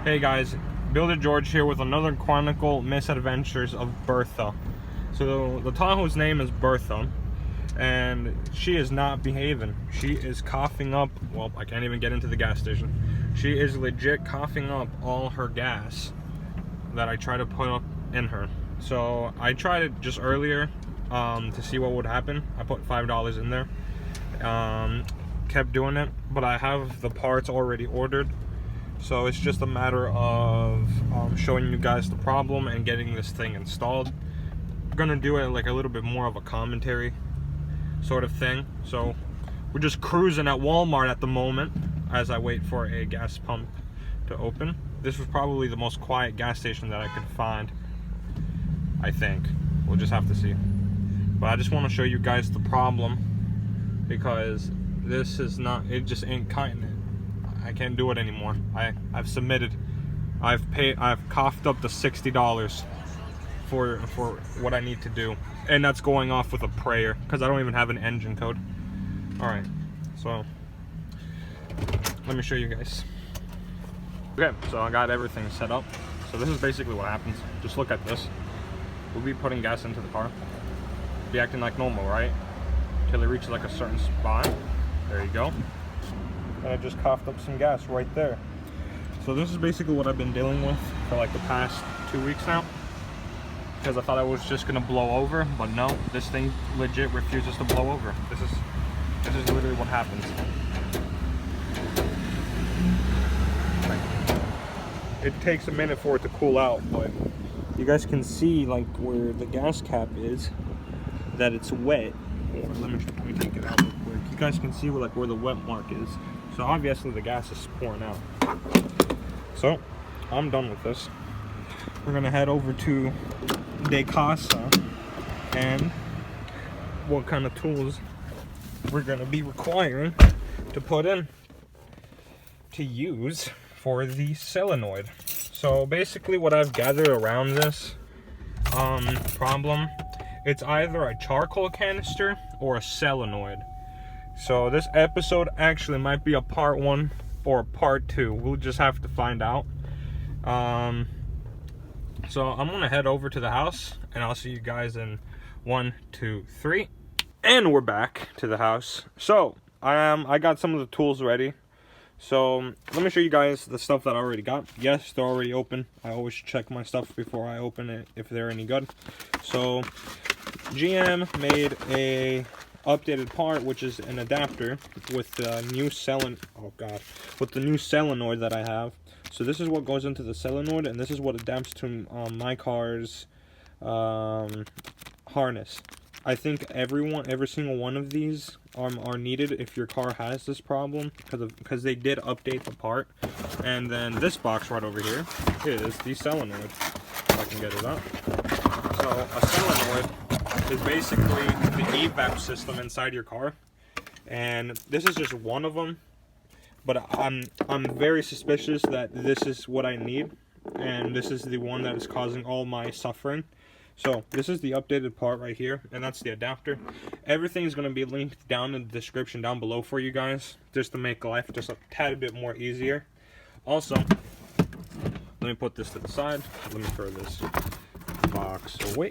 Hey guys, Builder George here with another Chronicle Misadventures of Bertha. So the Tahoe's name is Bertha, and she is not behaving. She is coughing up, well, I can't even get into the gas station. She is legit coughing up all her gas that I try to put up in her. So I tried it just earlier to see what would happen. I put $5 in there, kept doing it, but I have the parts already ordered. So it's just a matter of showing you guys the problem and getting this thing installed. We're gonna do it like a little bit more of a commentary sort of thing. So we're just cruising at Walmart at the moment as I wait for a gas pump to open. This was probably the most quiet gas station that I could find, I think. We'll just have to see. But I just want to show you guys the problem, because this is not, it just ain't cutting it. I can't do it anymore. I've submitted. I've coughed up to $60 for what I need to do, and that's going off with a prayer because I don't even have an engine code. All right, so let me show you guys. Okay, so I got everything set up. So this is basically what happens. Just look at this. We'll be putting gas into the car. Be acting like normal, right? Till it reaches like a certain spot. There you go. And I just coughed up some gas right there. So this is basically what I've been dealing with for like the past 2 weeks now, because I thought I was just gonna blow over, but no, this thing legit refuses to blow over. This is literally what happens. It takes a minute for it to cool out, but you guys can see like where the gas cap is, that it's wet. Let me take it out real quick. You guys can see where the wet mark is. So obviously the gas is pouring out. So I'm done with this. We're gonna head over to De Casa, and what kind of tools we're gonna be requiring to put in to use for the solenoid. So basically what I've gathered around this problem, it's either a charcoal canister or a solenoid. So this episode actually might be a part 1 or a part 2. We'll just have to find out. So I'm gonna head over to the house, and I'll see you guys in 1, 2, 3. And we're back to the house. So I got some of the tools ready. So let me show you guys the stuff that I already got. Yes, they're already open. I always check my stuff before I open it if they're any good. So GM made a updated part, which is an adapter with the new solenoid that I have. So this is what goes into the solenoid, and this is what adapts to my car's harness. I think every single one of these are needed if your car has this problem, because they did update the part. And then this box right over here is the solenoid. If I can get it up. So a solenoid is basically the EVAP system inside your car, and this is just one of them. But I'm very suspicious that this is what I need, and this is the one that is causing all my suffering. So this is the updated part right here, and that's the adapter. Everything is going to be linked down in the description down below for you guys, just to make life just a tad bit more easier. Also, let me put this to the side. Let me throw this box away.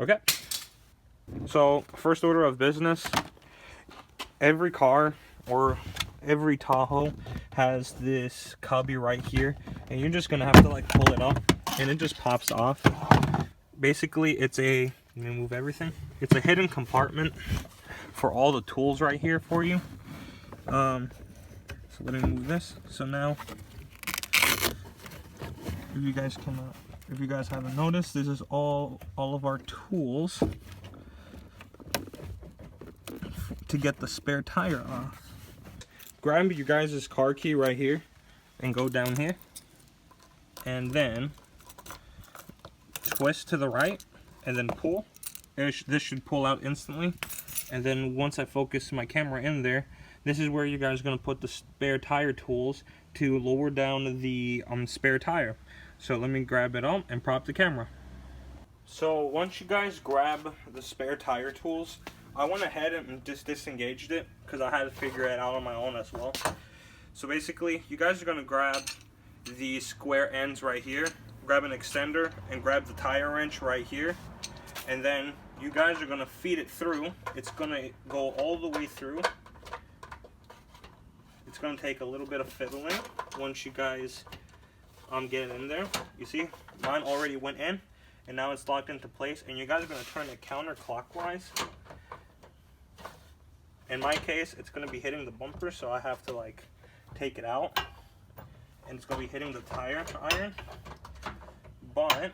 Okay. So first order of business, every car or every Tahoe has this cubby right here, and you're just gonna have to like pull it up, and it just pops off. Basically it's a, let me move everything, it's a hidden compartment for all the tools right here for you. So let me move this. So now, if you guys haven't noticed, this is all of our tools to get the spare tire off. Grab your guys' car key right here and go down here, and then twist to the right and then pull. This should pull out instantly. And then once I focus my camera in there, this is where you guys are going to put the spare tire tools to lower down the spare tire. So let me grab it up and prop the camera. So once you guys grab the spare tire tools, I went ahead and just disengaged it because I had to figure it out on my own as well. So basically, you guys are going to grab these square ends right here, grab an extender, and grab the tire wrench right here, and then you guys are gonna feed it through. It's gonna go all the way through. It's gonna take a little bit of fiddling once you guys get it in there. You see, mine already went in, and now it's locked into place, and you guys are gonna turn it counterclockwise. In my case, it's gonna be hitting the bumper, so I have to like take it out, and it's gonna be hitting the tire iron. But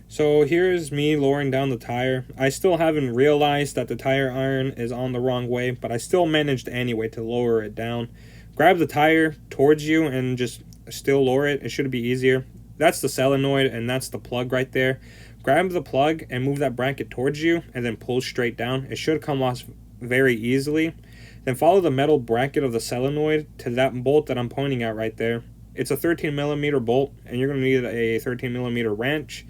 so here's me lowering down the tire. I still haven't realized that the tire iron is on the wrong way, but I still managed anyway to lower it down. Grab the tire towards you and just still lower it. It should be easier. That's the solenoid, and that's the plug right there. Grab the plug and move that bracket towards you, and then pull straight down. It should come off very easily. Then follow the metal bracket of the solenoid to that bolt that I'm pointing at right there. It's a 13mm bolt, and you're going to need a 13mm wrench,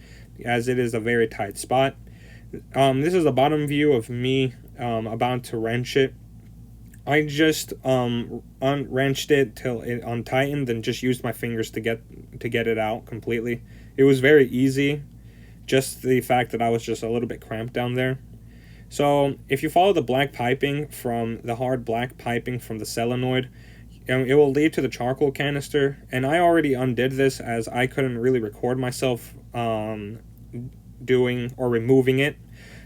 as it is a very tight spot. This is the bottom view of me about to wrench it. I just unwrenched it till it untightened, and just used my fingers to get it out completely. It was very easy, just the fact that I was just a little bit cramped down there. So if you follow the black piping from the hard black piping from the solenoid, it will lead to the charcoal canister. And I already undid this, as I couldn't really record myself doing or removing it.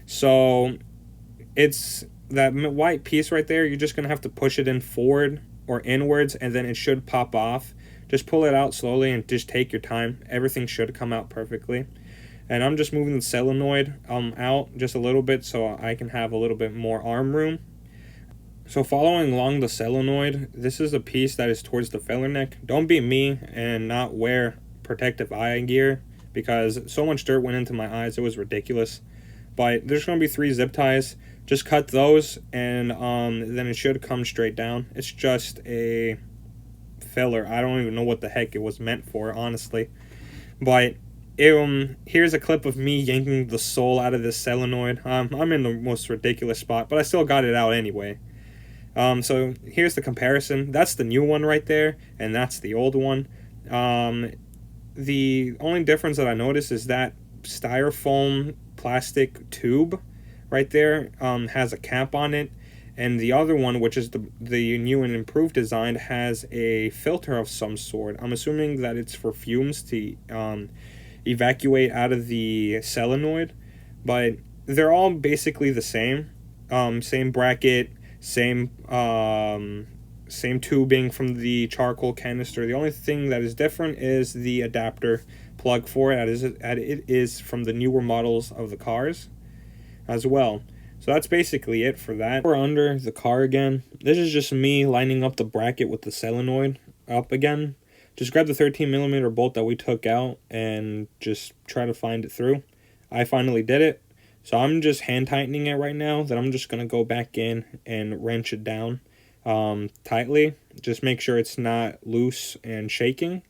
So it's that white piece right there. You're just gonna have to push it in forward or inwards, and then it should pop off. Just pull it out slowly and just take your time. Everything should come out perfectly. And I'm just moving the solenoid out just a little bit, so I can have a little bit more arm room. So following along the solenoid, this is a piece that is towards the filler neck. Don't be me and not wear protective eye gear, because so much dirt went into my eyes, it was ridiculous. But there's going to be 3 zip ties. Just cut those, and then it should come straight down. It's just a filler. I don't even know what the heck it was meant for, honestly. But here's a clip of me yanking the sole out of this solenoid. I'm in the most ridiculous spot, but I still got it out anyway. So here's the comparison. That's the new one right there, and that's the old one. The only difference that I noticed is that styrofoam plastic tube right there has a cap on it, and the other one, which is the new and improved design, has a filter of some sort. I'm assuming that it's for fumes to evacuate out of the solenoid, but they're all basically the same. Same bracket, same tubing from the charcoal canister. The only thing that is different is the adapter plug for it. It is from the newer models of the cars as well. So that's basically it for that. We're under the car again. This is just me lining up the bracket with the solenoid up again. Just grab the 13mm bolt that we took out and just try to find it through. I finally did it. So I'm just hand tightening it right now. Then I'm just going to go back in and wrench it down tightly. Just make sure it's not loose and shaking.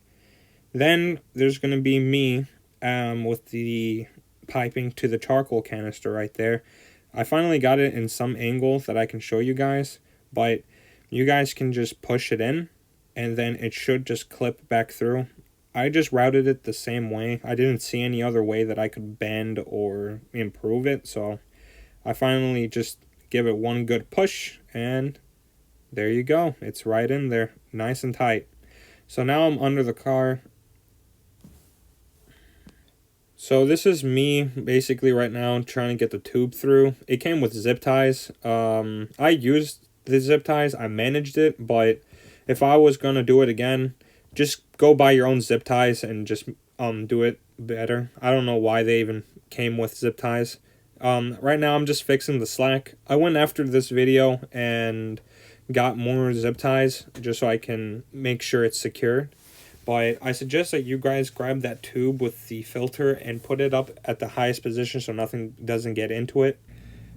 Then there's going to be me with the piping to the charcoal canister right there. I finally got it in some angle that I can show you guys, but you guys can just push it in, and then it should just clip back through. I just routed it the same way. I didn't see any other way that I could bend or improve it, so I finally just give it one good push, and there you go. It's right in there, nice and tight. So now I'm under the car. So this is me basically right now trying to get the tube through. It came with zip ties. I used the zip ties. I managed it, but if I was going to do it again, just go buy your own zip ties and just do it better. I don't know why they even came with zip ties. Right now I'm just fixing the slack. I went after this video and got more zip ties just so I can make sure it's secure. But I suggest that you guys grab that tube with the filter and put it up at the highest position so nothing doesn't get into it.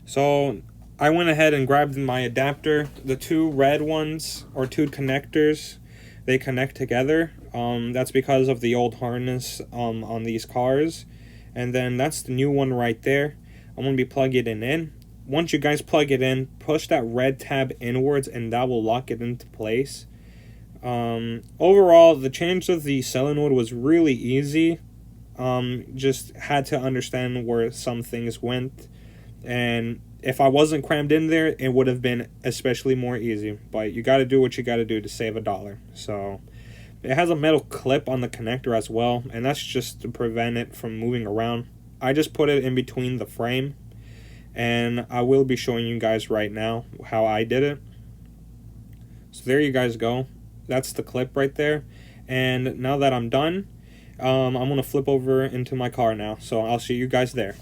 So I went ahead and grabbed my adapter. The 2 red ones, or 2 connectors, they connect together. That's because of the old harness on these cars. And then that's the new one right there. I'm going to be plugging it in. Once you guys plug it in, push that red tab inwards and that will lock it into place. Overall, the change of the solenoid was really easy. Just had to understand where some things went, and if I wasn't crammed in there, it would have been especially more easy. But you got to do what you got to do to save $1. So it has a metal clip on the connector as well, and that's just to prevent it from moving around. I just put it in between the frame, and I will be showing you guys right now how I did it. So there you guys go. That's the clip right there. And now that I'm done, I'm going to flip over into my car now. So I'll see you guys there.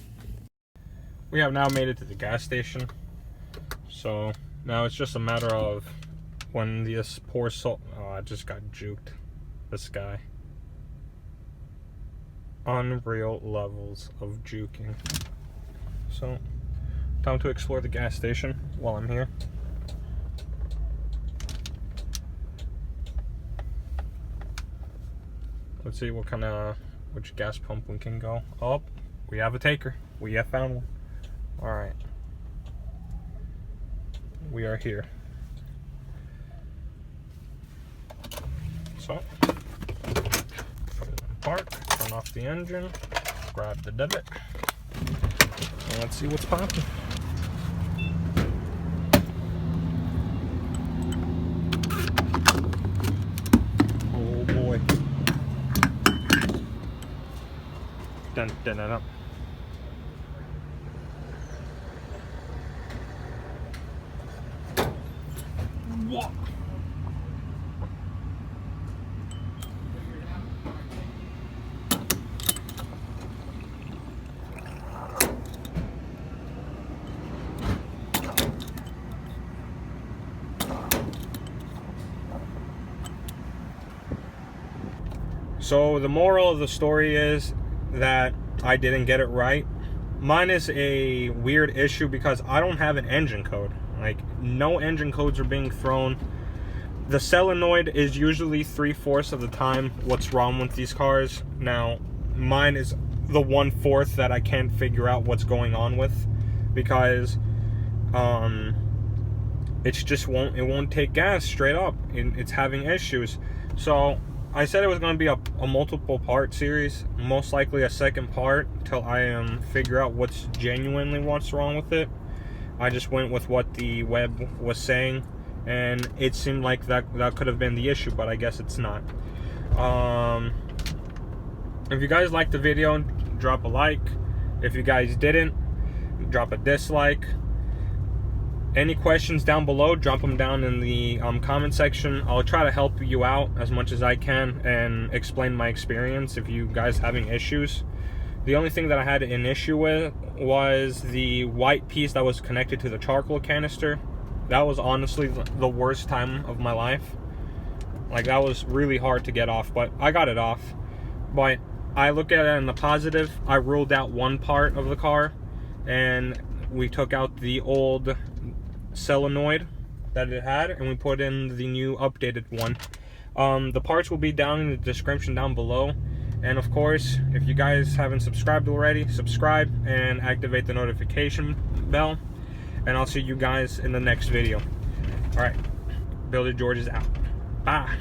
We have now made it to the gas station. So now it's just a matter of when this poor soul... Oh, I just got juked. This guy. Unreal levels of juking. So, time to explore the gas station while I'm here. Let's see which gas pump we can go. Oh, we have a taker. We have found one. Alright. We are here. So, put it in park, turn off the engine, grab the debit, and let's see what's popping. Oh boy. Dun, dun, dun, dun. Whoa. So the moral of the story is that I didn't get it right. Mine is a weird issue because I don't have an engine code. Like, no engine codes are being thrown. The solenoid is usually 3/4 of the time what's wrong with these cars. Now, mine is the 1/4 that I can't figure out what's going on with, because it's just won't take gas straight up. It's having issues. So I said it was going to be a multiple part series, most likely a second part, till I figure out what's genuinely what's wrong with it. I just went with what the web was saying, and it seemed like that could have been the issue, but I guess it's not. If you guys liked the video, drop a like. If you guys didn't, drop a dislike. Any questions down below, drop them down in the comment section. I'll try to help you out as much as I can and explain my experience if you guys having issues. The only thing that I had an issue with was the white piece that was connected to the charcoal canister. That was honestly the worst time of my life. Like, that was really hard to get off, but I got it off. But I look at it in the positive. I ruled out one part of the car, and we took out the old solenoid that it had, and we put in the new updated one. The parts will be down in the description down below, and of course, if you guys haven't subscribed already, subscribe and activate the notification bell, and I'll see you guys in the next video. All right, Builder George is out. Bye.